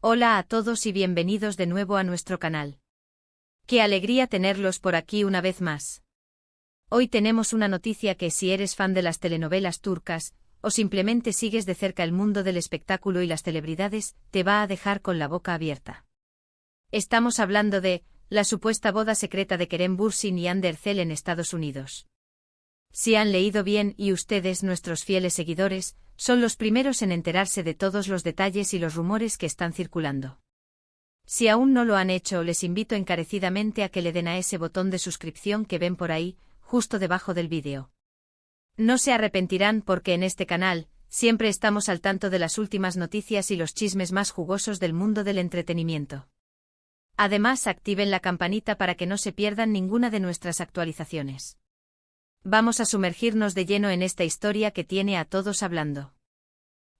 Hola a todos y bienvenidos de nuevo a nuestro canal. Qué alegría tenerlos por aquí una vez más. Hoy tenemos una noticia que si eres fan de las telenovelas turcas, o simplemente sigues de cerca el mundo del espectáculo y las celebridades, te va a dejar con la boca abierta. Estamos hablando de la supuesta boda secreta de Kerem Bürsin y Hande Erçel en Estados Unidos. Si han leído bien y ustedes, nuestros fieles seguidores, son los primeros en enterarse de todos los detalles y los rumores que están circulando. Si aún no lo han hecho, les invito encarecidamente a que le den a ese botón de suscripción que ven por ahí, justo debajo del vídeo. No se arrepentirán porque en este canal, siempre estamos al tanto de las últimas noticias y los chismes más jugosos del mundo del entretenimiento. Además, activen la campanita para que no se pierdan ninguna de nuestras actualizaciones. Vamos a sumergirnos de lleno en esta historia que tiene a todos hablando.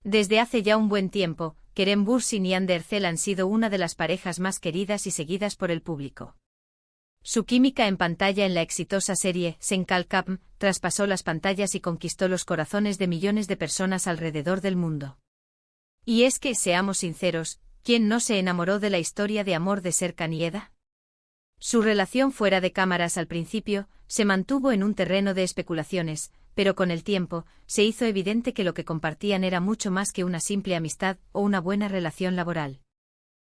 Desde hace ya un buen tiempo, Kerem Bürsin y Hande Erçel han sido una de las parejas más queridas y seguidas por el público. Su química en pantalla en la exitosa serie Sen Kalkam traspasó las pantallas y conquistó los corazones de millones de personas alrededor del mundo. Y es que, seamos sinceros, ¿quién no se enamoró de la historia de amor de Serkan y Eda? Su relación fuera de cámaras al principio se mantuvo en un terreno de especulaciones, pero con el tiempo se hizo evidente que lo que compartían era mucho más que una simple amistad o una buena relación laboral.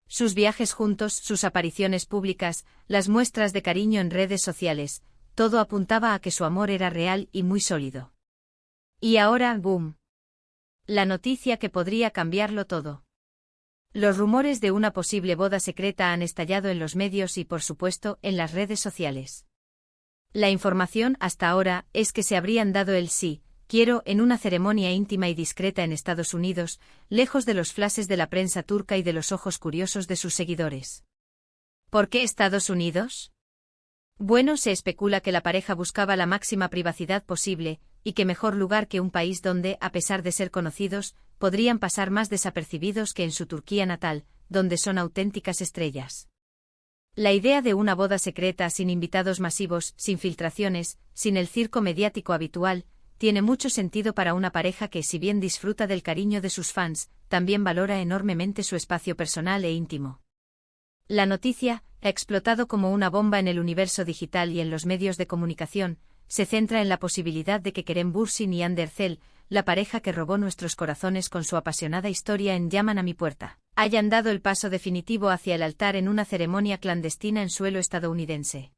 Sus viajes juntos, sus apariciones públicas, las muestras de cariño en redes sociales, todo apuntaba a que su amor era real y muy sólido. Y ahora, ¡boom! La noticia que podría cambiarlo todo. Los rumores de una posible boda secreta han estallado en los medios y, por supuesto, en las redes sociales. La información hasta ahora es que se habrían dado el sí, quiero, en una ceremonia íntima y discreta en Estados Unidos, lejos de los flashes de la prensa turca y de los ojos curiosos de sus seguidores. ¿Por qué Estados Unidos? Bueno, se especula que la pareja buscaba la máxima privacidad posible, y qué mejor lugar que un país donde, a pesar de ser conocidos, podrían pasar más desapercibidos que en su Turquía natal, donde son auténticas estrellas. La idea de una boda secreta sin invitados masivos, sin filtraciones, sin el circo mediático habitual, tiene mucho sentido para una pareja que, si bien disfruta del cariño de sus fans, también valora enormemente su espacio personal e íntimo. La noticia, ha explotado como una bomba en el universo digital y en los medios de comunicación, se centra en la posibilidad de que Kerem Bürsin y Hande Erçel, la pareja que robó nuestros corazones con su apasionada historia en Llaman a mi puerta, hayan dado el paso definitivo hacia el altar en una ceremonia clandestina en suelo estadounidense.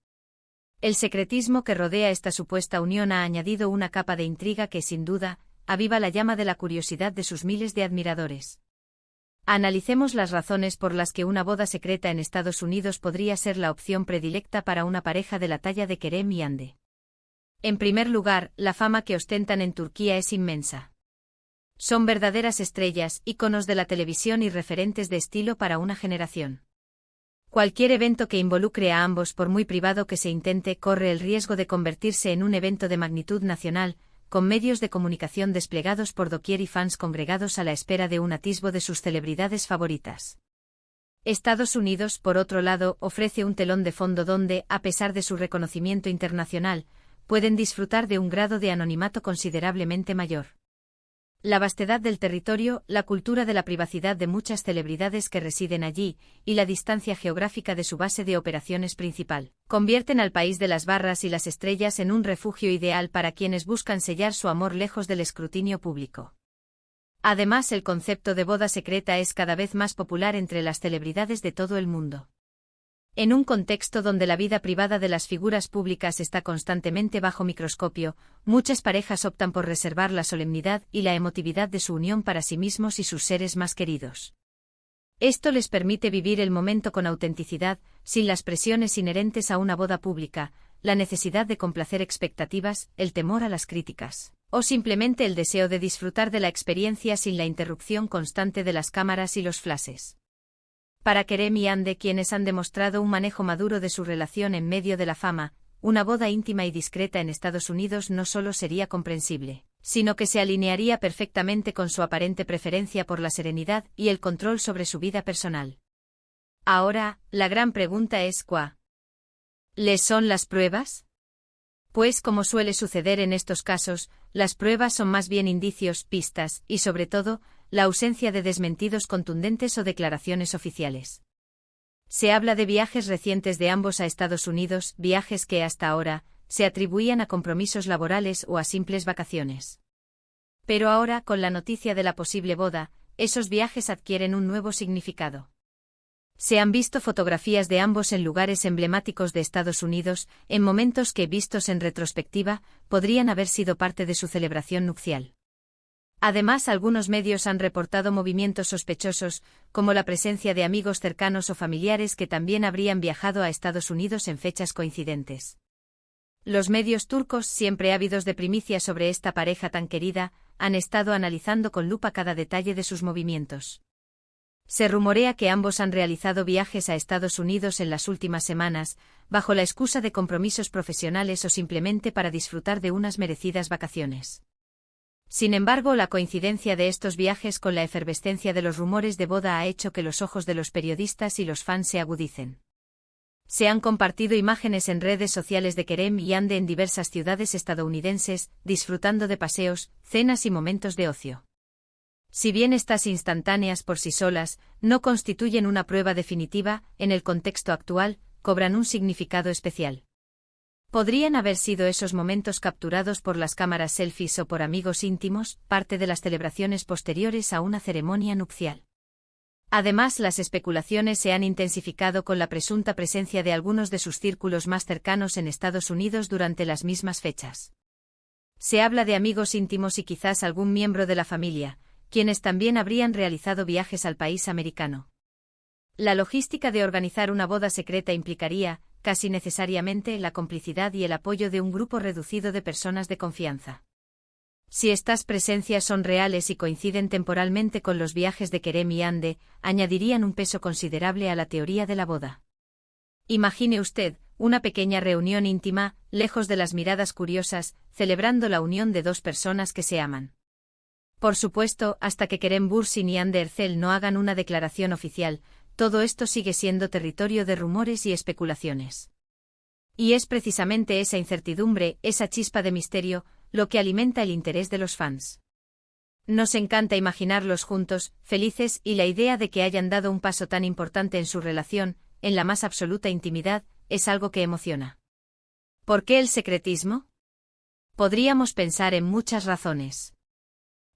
El secretismo que rodea esta supuesta unión ha añadido una capa de intriga que, sin duda, aviva la llama de la curiosidad de sus miles de admiradores. Analicemos las razones por las que una boda secreta en Estados Unidos podría ser la opción predilecta para una pareja de la talla de Kerem y Hande. En primer lugar, la fama que ostentan en Turquía es inmensa. Son verdaderas estrellas, íconos de la televisión y referentes de estilo para una generación. Cualquier evento que involucre a ambos, por muy privado que se intente, corre el riesgo de convertirse en un evento de magnitud nacional, con medios de comunicación desplegados por doquier y fans congregados a la espera de un atisbo de sus celebridades favoritas. Estados Unidos, por otro lado, ofrece un telón de fondo donde, a pesar de su reconocimiento internacional, pueden disfrutar de un grado de anonimato considerablemente mayor. La vastedad del territorio, la cultura de la privacidad de muchas celebridades que residen allí, y la distancia geográfica de su base de operaciones principal, convierten al país de las barras y las estrellas en un refugio ideal para quienes buscan sellar su amor lejos del escrutinio público. Además, el concepto de boda secreta es cada vez más popular entre las celebridades de todo el mundo. En un contexto donde la vida privada de las figuras públicas está constantemente bajo microscopio, muchas parejas optan por reservar la solemnidad y la emotividad de su unión para sí mismos y sus seres más queridos. Esto les permite vivir el momento con autenticidad, sin las presiones inherentes a una boda pública, la necesidad de complacer expectativas, el temor a las críticas, o simplemente el deseo de disfrutar de la experiencia sin la interrupción constante de las cámaras y los flashes. Para Kerem y Hande, quienes han demostrado un manejo maduro de su relación en medio de la fama, una boda íntima y discreta en Estados Unidos no solo sería comprensible, sino que se alinearía perfectamente con su aparente preferencia por la serenidad y el control sobre su vida personal. Ahora, la gran pregunta es ¿cuáles son las pruebas? Pues, como suele suceder en estos casos, las pruebas son más bien indicios, pistas, y sobre todo, la ausencia de desmentidos contundentes o declaraciones oficiales. Se habla de viajes recientes de ambos a Estados Unidos, viajes que hasta ahora se atribuían a compromisos laborales o a simples vacaciones. Pero ahora, con la noticia de la posible boda, esos viajes adquieren un nuevo significado. Se han visto fotografías de ambos en lugares emblemáticos de Estados Unidos, en momentos que, vistos en retrospectiva, podrían haber sido parte de su celebración nupcial. Además, algunos medios han reportado movimientos sospechosos, como la presencia de amigos cercanos o familiares que también habrían viajado a Estados Unidos en fechas coincidentes. Los medios turcos, siempre ávidos de primicias sobre esta pareja tan querida, han estado analizando con lupa cada detalle de sus movimientos. Se rumorea que ambos han realizado viajes a Estados Unidos en las últimas semanas, bajo la excusa de compromisos profesionales o simplemente para disfrutar de unas merecidas vacaciones. Sin embargo, la coincidencia de estos viajes con la efervescencia de los rumores de boda ha hecho que los ojos de los periodistas y los fans se agudicen. Se han compartido imágenes en redes sociales de Kerem y Hande en diversas ciudades estadounidenses, disfrutando de paseos, cenas y momentos de ocio. Si bien estas instantáneas por sí solas no constituyen una prueba definitiva, en el contexto actual, cobran un significado especial. ¿Podrían haber sido esos momentos capturados por las cámaras selfies o por amigos íntimos, parte de las celebraciones posteriores a una ceremonia nupcial? Además, las especulaciones se han intensificado con la presunta presencia de algunos de sus círculos más cercanos en Estados Unidos durante las mismas fechas. Se habla de amigos íntimos y quizás algún miembro de la familia, quienes también habrían realizado viajes al país americano. La logística de organizar una boda secreta implicaría, casi necesariamente, la complicidad y el apoyo de un grupo reducido de personas de confianza. Si estas presencias son reales y coinciden temporalmente con los viajes de Kerem y Hande, añadirían un peso considerable a la teoría de la boda. Imagine usted, una pequeña reunión íntima, lejos de las miradas curiosas, celebrando la unión de dos personas que se aman. Por supuesto, hasta que Kerem Bürsin y Hande Erçel no hagan una declaración oficial, todo esto sigue siendo territorio de rumores y especulaciones. Y es precisamente esa incertidumbre, esa chispa de misterio, lo que alimenta el interés de los fans. Nos encanta imaginarlos juntos, felices, y la idea de que hayan dado un paso tan importante en su relación, en la más absoluta intimidad, es algo que emociona. ¿Por qué el secretismo? Podríamos pensar en muchas razones.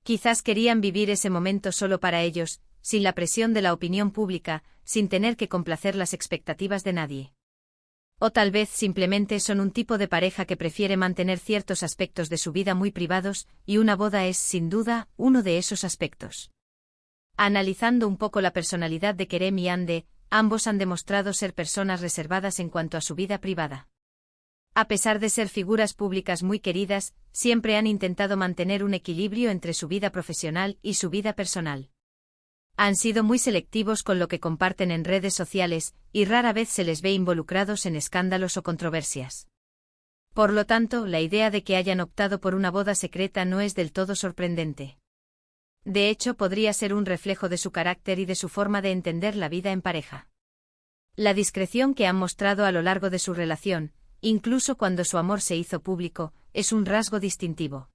Quizás querían vivir ese momento solo para ellos, sin la presión de la opinión pública, sin tener que complacer las expectativas de nadie. O tal vez simplemente son un tipo de pareja que prefiere mantener ciertos aspectos de su vida muy privados, y una boda es, sin duda, uno de esos aspectos. Analizando un poco la personalidad de Kerem y Hande, ambos han demostrado ser personas reservadas en cuanto a su vida privada. A pesar de ser figuras públicas muy queridas, siempre han intentado mantener un equilibrio entre su vida profesional y su vida personal. Han sido muy selectivos con lo que comparten en redes sociales, y rara vez se les ve involucrados en escándalos o controversias. Por lo tanto, la idea de que hayan optado por una boda secreta no es del todo sorprendente. De hecho, podría ser un reflejo de su carácter y de su forma de entender la vida en pareja. La discreción que han mostrado a lo largo de su relación, incluso cuando su amor se hizo público, es un rasgo distintivo.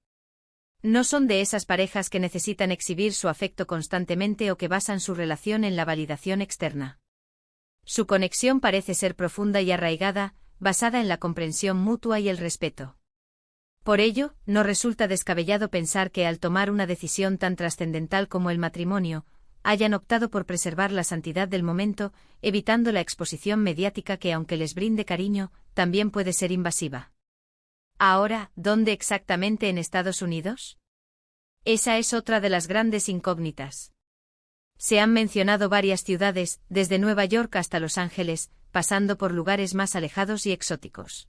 No son de esas parejas que necesitan exhibir su afecto constantemente o que basan su relación en la validación externa. Su conexión parece ser profunda y arraigada, basada en la comprensión mutua y el respeto. Por ello, no resulta descabellado pensar que al tomar una decisión tan trascendental como el matrimonio, hayan optado por preservar la santidad del momento, evitando la exposición mediática que, aunque les brinde cariño, también puede ser invasiva. Ahora, ¿dónde exactamente en Estados Unidos? Esa es otra de las grandes incógnitas. Se han mencionado varias ciudades, desde Nueva York hasta Los Ángeles, pasando por lugares más alejados y exóticos.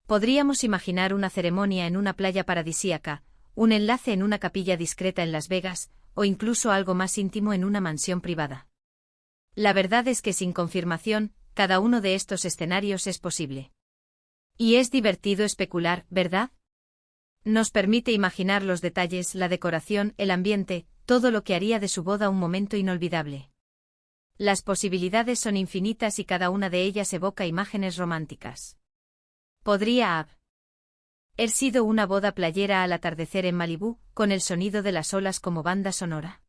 Podríamos imaginar una ceremonia en una playa paradisíaca, un enlace en una capilla discreta en Las Vegas, o incluso algo más íntimo en una mansión privada. La verdad es que sin confirmación, cada uno de estos escenarios es posible. Y es divertido especular, ¿verdad? Nos permite imaginar los detalles, la decoración, el ambiente, todo lo que haría de su boda un momento inolvidable. Las posibilidades son infinitas y cada una de ellas evoca imágenes románticas. Podría haber sido una boda playera al atardecer en Malibú, con el sonido de las olas como banda sonora.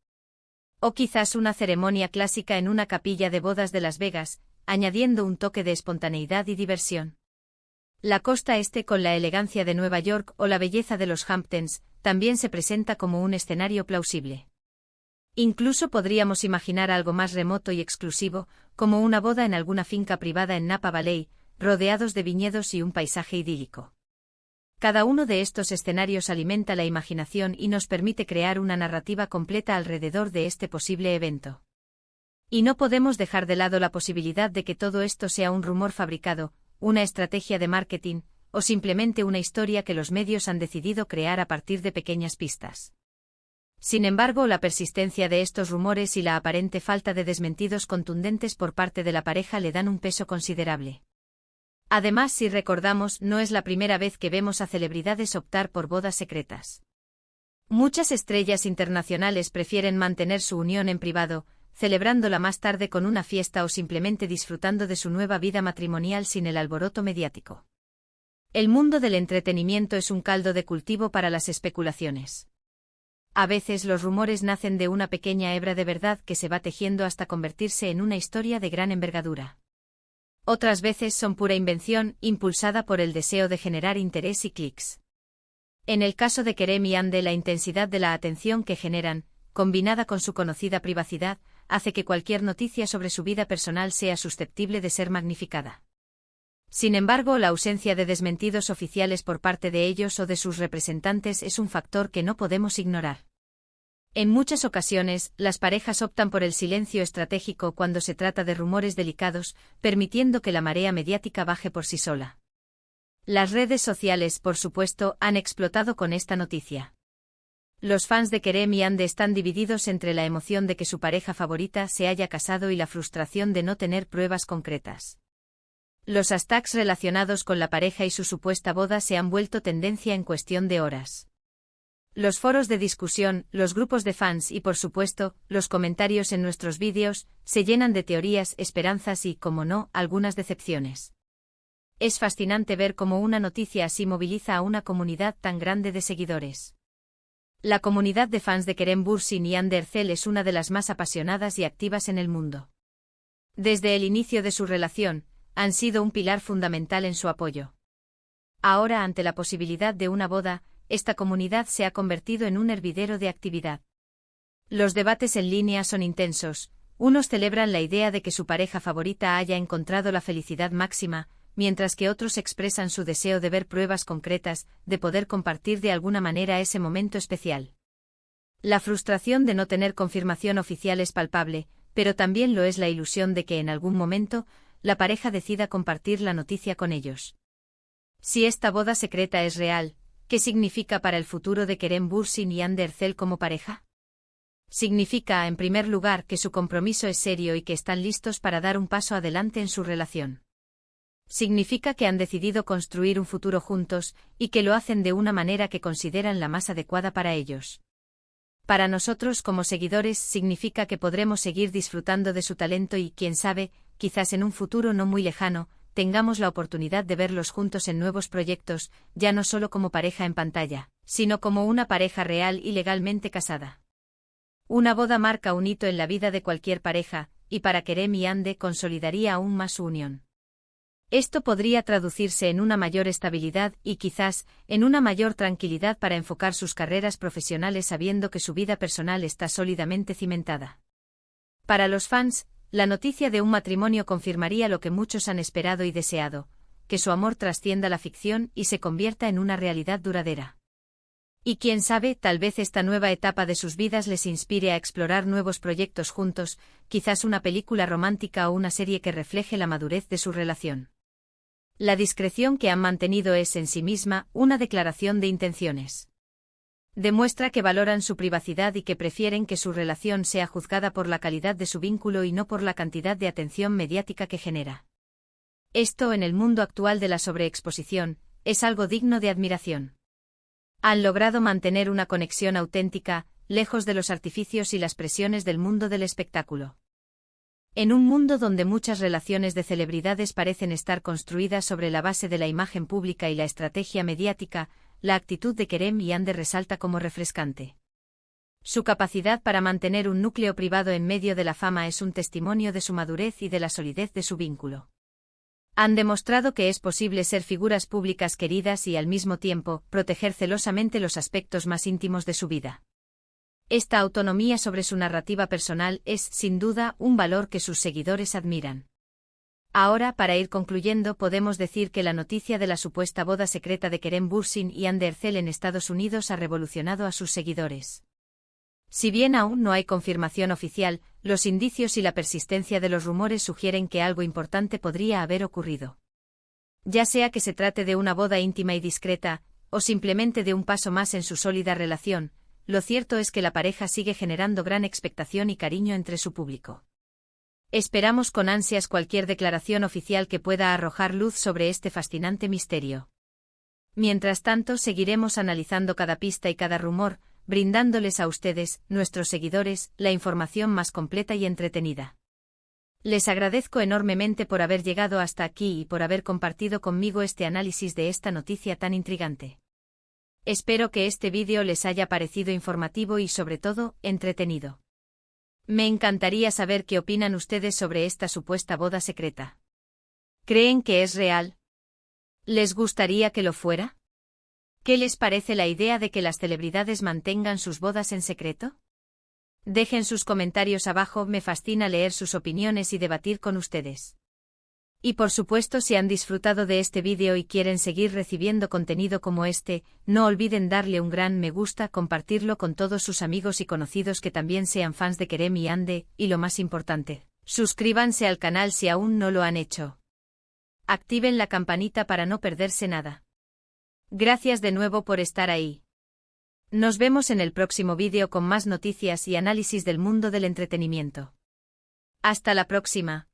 O quizás una ceremonia clásica en una capilla de bodas de Las Vegas, añadiendo un toque de espontaneidad y diversión. La costa este con la elegancia de Nueva York o la belleza de los Hamptons, también se presenta como un escenario plausible. Incluso podríamos imaginar algo más remoto y exclusivo, como una boda en alguna finca privada en Napa Valley, rodeados de viñedos y un paisaje idílico. Cada uno de estos escenarios alimenta la imaginación y nos permite crear una narrativa completa alrededor de este posible evento. Y no podemos dejar de lado la posibilidad de que todo esto sea un rumor fabricado, una estrategia de marketing, o simplemente una historia que los medios han decidido crear a partir de pequeñas pistas. Sin embargo, la persistencia de estos rumores y la aparente falta de desmentidos contundentes por parte de la pareja le dan un peso considerable. Además, si recordamos, no es la primera vez que vemos a celebridades optar por bodas secretas. Muchas estrellas internacionales prefieren mantener su unión en privado, celebrándola más tarde con una fiesta o simplemente disfrutando de su nueva vida matrimonial sin el alboroto mediático. El mundo del entretenimiento es un caldo de cultivo para las especulaciones. A veces los rumores nacen de una pequeña hebra de verdad que se va tejiendo hasta convertirse en una historia de gran envergadura. Otras veces son pura invención, impulsada por el deseo de generar interés y clics. En el caso de Kerem y Ande, la intensidad de la atención que generan, combinada con su conocida privacidad, hace que cualquier noticia sobre su vida personal sea susceptible de ser magnificada. Sin embargo, la ausencia de desmentidos oficiales por parte de ellos o de sus representantes es un factor que no podemos ignorar. En muchas ocasiones, las parejas optan por el silencio estratégico cuando se trata de rumores delicados, permitiendo que la marea mediática baje por sí sola. Las redes sociales, por supuesto, han explotado con esta noticia. Los fans de Kerem y Ande están divididos entre la emoción de que su pareja favorita se haya casado y la frustración de no tener pruebas concretas. Los hashtags relacionados con la pareja y su supuesta boda se han vuelto tendencia en cuestión de horas. Los foros de discusión, los grupos de fans y, por supuesto, los comentarios en nuestros vídeos, se llenan de teorías, esperanzas y, como no, algunas decepciones. Es fascinante ver cómo una noticia así moviliza a una comunidad tan grande de seguidores. La comunidad de fans de Kerem Bürsin y Hande Erçel es una de las más apasionadas y activas en el mundo. Desde el inicio de su relación, han sido un pilar fundamental en su apoyo. Ahora, ante la posibilidad de una boda, esta comunidad se ha convertido en un hervidero de actividad. Los debates en línea son intensos, unos celebran la idea de que su pareja favorita haya encontrado la felicidad máxima, mientras que otros expresan su deseo de ver pruebas concretas, de poder compartir de alguna manera ese momento especial. La frustración de no tener confirmación oficial es palpable, pero también lo es la ilusión de que en algún momento, la pareja decida compartir la noticia con ellos. Si esta boda secreta es real, ¿qué significa para el futuro de Kerem Bürsin y Hande Erçel como pareja? Significa, en primer lugar, que su compromiso es serio y que están listos para dar un paso adelante en su relación. Significa que han decidido construir un futuro juntos, y que lo hacen de una manera que consideran la más adecuada para ellos. Para nosotros como seguidores significa que podremos seguir disfrutando de su talento y, quién sabe, quizás en un futuro no muy lejano, tengamos la oportunidad de verlos juntos en nuevos proyectos, ya no solo como pareja en pantalla, sino como una pareja real y legalmente casada. Una boda marca un hito en la vida de cualquier pareja, y para Kerem y Hande consolidaría aún más su unión. Esto podría traducirse en una mayor estabilidad y quizás en una mayor tranquilidad para enfocar sus carreras profesionales sabiendo que su vida personal está sólidamente cimentada. Para los fans, la noticia de un matrimonio confirmaría lo que muchos han esperado y deseado, que su amor trascienda la ficción y se convierta en una realidad duradera. Y quién sabe, tal vez esta nueva etapa de sus vidas les inspire a explorar nuevos proyectos juntos, quizás una película romántica o una serie que refleje la madurez de su relación. La discreción que han mantenido es en sí misma una declaración de intenciones. Demuestra que valoran su privacidad y que prefieren que su relación sea juzgada por la calidad de su vínculo y no por la cantidad de atención mediática que genera. Esto, en el mundo actual de la sobreexposición, es algo digno de admiración. Han logrado mantener una conexión auténtica, lejos de los artificios y las presiones del mundo del espectáculo. En un mundo donde muchas relaciones de celebridades parecen estar construidas sobre la base de la imagen pública y la estrategia mediática, la actitud de Kerem y Hande resalta como refrescante. Su capacidad para mantener un núcleo privado en medio de la fama es un testimonio de su madurez y de la solidez de su vínculo. Han demostrado que es posible ser figuras públicas queridas y al mismo tiempo proteger celosamente los aspectos más íntimos de su vida. Esta autonomía sobre su narrativa personal es, sin duda, un valor que sus seguidores admiran. Ahora, para ir concluyendo, podemos decir que la noticia de la supuesta boda secreta de Kerem Bürsin y Hande Erçel en Estados Unidos ha revolucionado a sus seguidores. Si bien aún no hay confirmación oficial, los indicios y la persistencia de los rumores sugieren que algo importante podría haber ocurrido. Ya sea que se trate de una boda íntima y discreta, o simplemente de un paso más en su sólida relación, lo cierto es que la pareja sigue generando gran expectación y cariño entre su público. Esperamos con ansias cualquier declaración oficial que pueda arrojar luz sobre este fascinante misterio. Mientras tanto, seguiremos analizando cada pista y cada rumor, brindándoles a ustedes, nuestros seguidores, la información más completa y entretenida. Les agradezco enormemente por haber llegado hasta aquí y por haber compartido conmigo este análisis de esta noticia tan intrigante. Espero que este vídeo les haya parecido informativo y sobre todo, entretenido. Me encantaría saber qué opinan ustedes sobre esta supuesta boda secreta. ¿Creen que es real? ¿Les gustaría que lo fuera? ¿Qué les parece la idea de que las celebridades mantengan sus bodas en secreto? Dejen sus comentarios abajo, me fascina leer sus opiniones y debatir con ustedes. Y por supuesto, si han disfrutado de este vídeo y quieren seguir recibiendo contenido como este, no olviden darle un gran me gusta, compartirlo con todos sus amigos y conocidos que también sean fans de Kerem y Hande, y lo más importante, suscríbanse al canal si aún no lo han hecho. Activen la campanita para no perderse nada. Gracias de nuevo por estar ahí. Nos vemos en el próximo vídeo con más noticias y análisis del mundo del entretenimiento. Hasta la próxima.